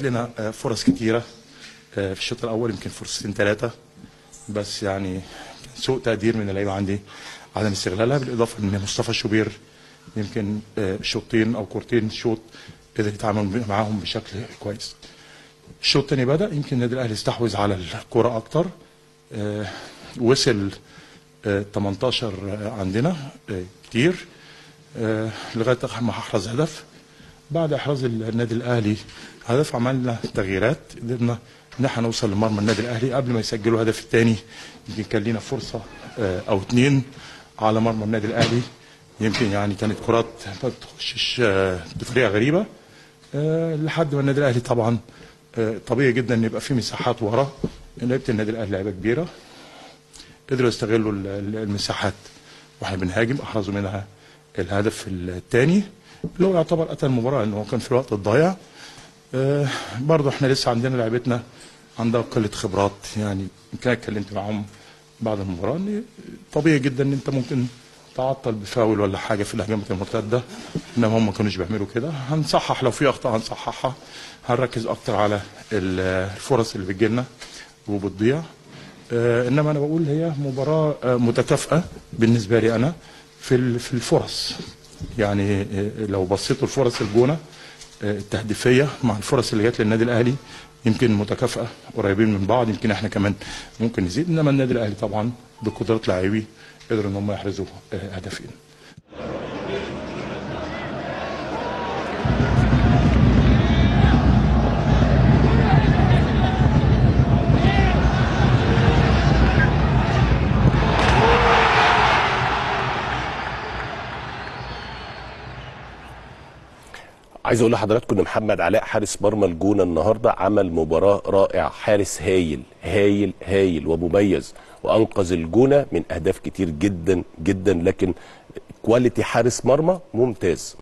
لنا فرص كتيرة في الشوط الأول، يمكن فرصتين ثلاثة بس، يعني سوء تقدير من اللعيبة عندي عدم استغلالها، بالإضافة إن مصطفى شوبير يمكن شوطين أو كورتين شوط قدر يتعامل معاهم بشكل كويس. الشوط الثاني بدأ، يمكن النادي الأهلي استحوذ على الكرة أكتر، وصل 18 عندنا كتير لغاية ما أحرز هدف. بعد إحراز النادي الأهلي هدف عملنا تغييرات، قدرنا إن احنا نوصل لمرمى النادي الأهلي قبل ما يسجلوا الهدف الثاني. يمكن كان لينا فرصة أو اتنين على مرمى النادي الأهلي، يمكن يعني كانت كرات ما بتخشش بطريقة غريبة، لحد ما النادي الأهلي طبعا طبيعي جدا إن يبقى في مساحات ورا. لعيبة النادي الأهلي لعيبة كبيرة، قدروا يستغلوا المساحات واحنا بنهاجم، احرزوا منها الهدف الثاني اللي هو يعتبر قتل المباراه لانه كان في الوقت الضايع. برضه احنا لسه عندنا لعيبتنا عندها قله خبرات، يعني يمكن اتكلمت معاهم بعد المباراه ان طبيعي جدا ان انت ممكن تعطل بفاول ولا حاجه في الهجمات المرتده، انما هم ما كانوش بيعملوا كده. هنصحح لو في اخطاء هنصححها، هنركز اكتر على الفرص اللي بتجيلنا وبتضيع. انما انا بقول هي مباراه متكافئه بالنسبه لي انا في الفرص، يعني لو بصيتوا الفرص الجونه التهديفيه مع الفرص اللي جت للنادي الاهلي يمكن متكافئه، قريبين من بعض، يمكن احنا كمان ممكن نزيد، انما النادي الاهلي طبعا بقدرات لاعبيه قدروا ان هم يحرزوا هدفين. عايز اقول لحضراتكم ان محمد علاء حارس مرمى الجونه النهارده عمل مباراه رائعه، حارس هايل هايل هايل ومميز، وانقذ الجونه من اهداف كتير جدا جدا، لكن كواليتي حارس مرمى ممتاز.